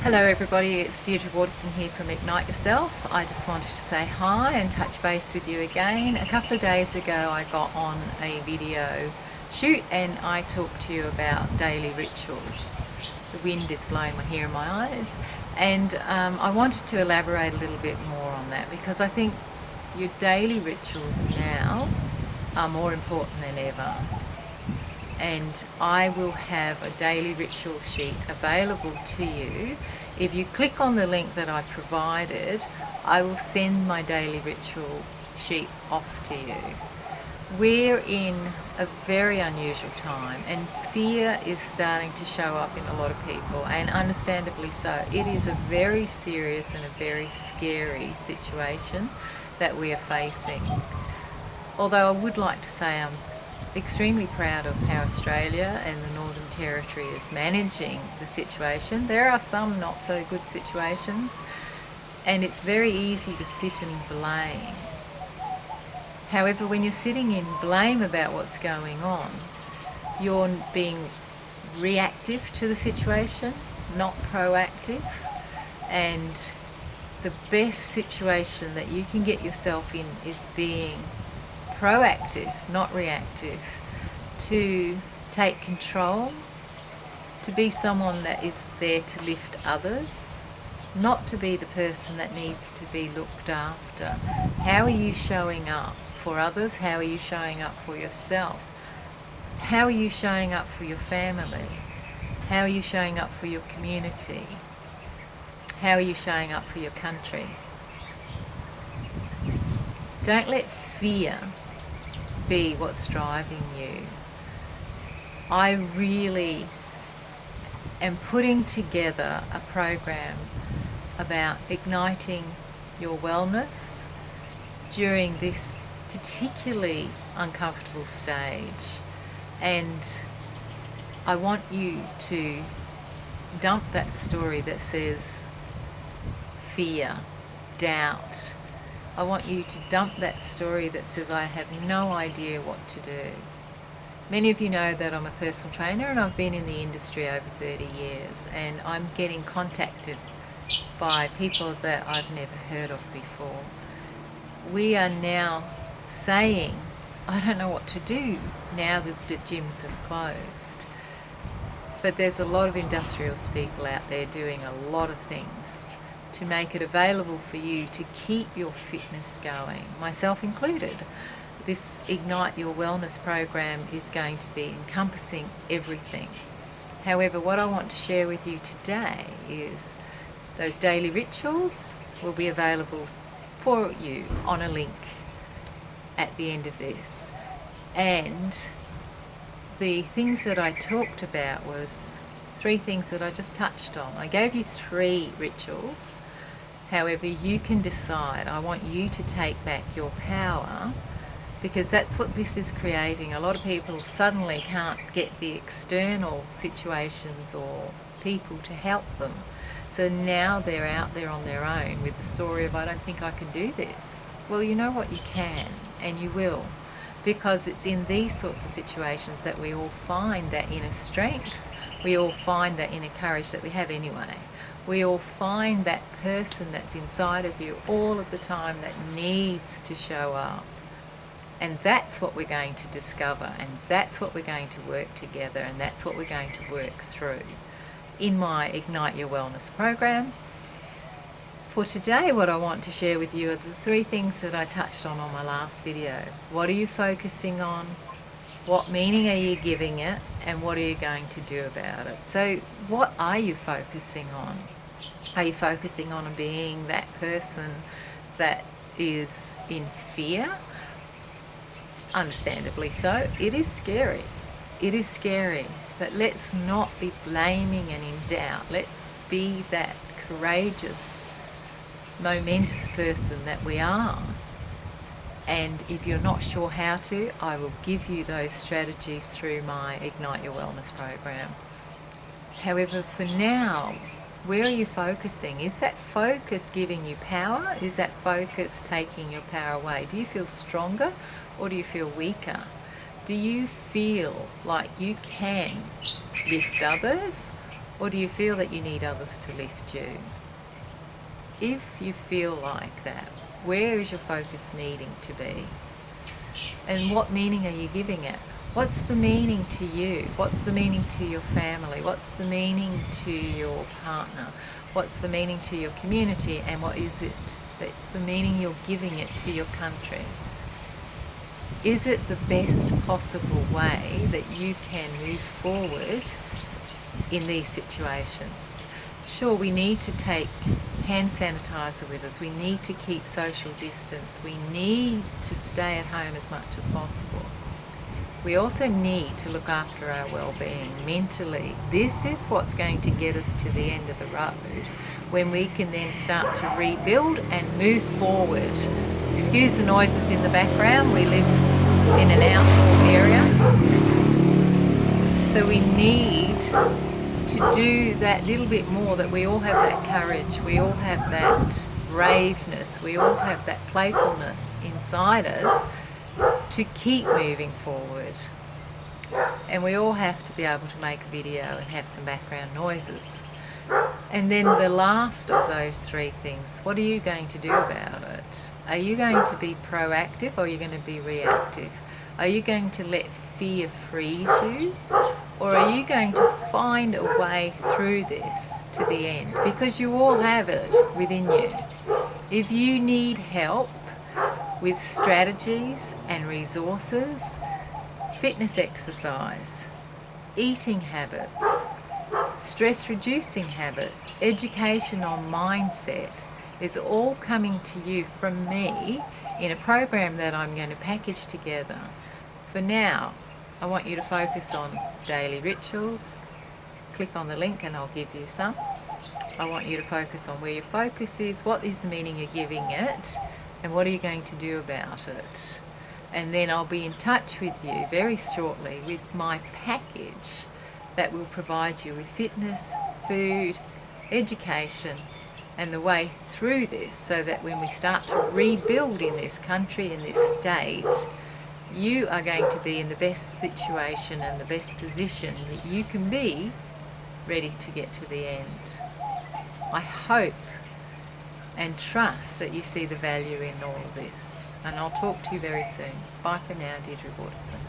Hello everybody, it's Deirdre Waterson here from Ignite Yourself. I just wanted to say hi and touch base with you again. A couple of days ago I got on a video shoot and I talked to you about daily rituals. The wind is blowing my hair in my eyes, and I wanted to elaborate a little bit more on that because I think your daily rituals now are more important than ever. And I will have a daily ritual sheet available to you. If you click on the link that I provided, I will send my daily ritual sheet off to you. We're in a very unusual time, and fear is starting to show up in a lot of people, and understandably so. It is a very serious and a very scary situation that we are facing. Although I would like to say I'm extremely proud of how Australia and the Northern Territory is managing the situation. There are some not so good situations, and it's very easy to sit and blame. However, when you're sitting in blame about what's going on, you're being reactive to the situation, not proactive. And the best situation that you can get yourself in is being proactive, not reactive, to take control, to be someone that is there to lift others, not to be the person that needs to be looked after. How are you showing up for others? How are you showing up for yourself? How are you showing up for your family? How are you showing up for your community? How are you showing up for your country? Don't let fear be what's driving you. I really am putting together a program about igniting your wellness during this particularly uncomfortable stage, and I want you to dump that story that says fear, doubt. I want you to dump that story that says I have no idea what to do. Many of you know that I'm a personal trainer and I've been in the industry over 30 years, and I'm getting contacted by people that I've never heard of before. We are now saying, I don't know what to do now that the gyms have closed. But there's a lot of industrious people out there doing a lot of things to make it available for you to keep your fitness going, myself included. This Ignite Your Wellness program is going to be encompassing everything. However, what I want to share with you today is those daily rituals will be available for you on a link at the end of this. And the things that I talked about was 3 things that I just touched on. I gave you 3 rituals. However, you can decide. I want you to take back your power, because that's what this is creating. A lot of people suddenly can't get the external situations or people to help them. So now they're out there on their own with the story of, I don't think I can do this. Well, you know what, you can, and you will, because it's in these sorts of situations that we all find that inner strength. We all find that inner courage that we have anyway. We all find that person that's inside of you all of the time that needs to show up. And that's what we're going to discover, and that's what we're going to work together, and that's what we're going to work through in my Ignite Your Wellness program. For today, what I want to share with you are the 3 things that I touched on my last video. What are you focusing on? What meaning are you giving it? And what are you going to do about it? So what are you focusing on? Are you focusing on being that person that is in fear? Understandably so. It is scary. It is scary. But let's not be blaming and in doubt. Let's be that courageous, momentous person that we are. And if you're not sure how to, I will give you those strategies through my Ignite Your Wellness program. However, for now, where are you focusing? Is that focus giving you power? Is that focus taking your power away? Do you feel stronger or do you feel weaker? Do you feel like you can lift others, Or do you feel that you need others to lift you? If you feel like that, where is your focus needing to be? And what meaning are you giving it? What's the meaning to you? What's the meaning to your family? What's the meaning to your partner? What's the meaning to your community? And what is it, that the meaning you're giving it to your country? Is it the best possible way that you can move forward in these situations? Sure, we need to take hand sanitizer with us. We need to keep social distance. We need to stay at home as much as possible. We also need to look after our well-being mentally. This is what's going to get us to the end of the road, when we can then start to rebuild and move forward. Excuse the noises in the background. We live in an outdoor area. So we need to do that little bit more, that we all have that courage, we all have that braveness, we all have that playfulness inside us to keep moving forward. And we all have to be able to make a video and have some background noises. And then the last of those three things, what are you going to do about it? Are you going to be proactive, or are you going to be reactive? Are you going to let fear freeze you? Or are you going to find a way through this to the end? Because you all have it within you. If you need help with strategies and resources, fitness exercise, eating habits, stress reducing habits, education on mindset, is all coming to you from me in a program that I'm going to package together. For now, I want you to focus on daily rituals. Click on the link and I'll give you some. I want you to focus on where your focus is, what is the meaning you're giving it, and what are you going to do about it. And then I'll be in touch with you very shortly with my package that will provide you with fitness, food, education, and the way through this, so that when we start to rebuild in this country, in this state, you are going to be in the best situation and the best position that you can be, ready to get to the end. I hope and trust that you see the value in all of this. And I'll talk to you very soon. Bye for now, Deirdre Waterson.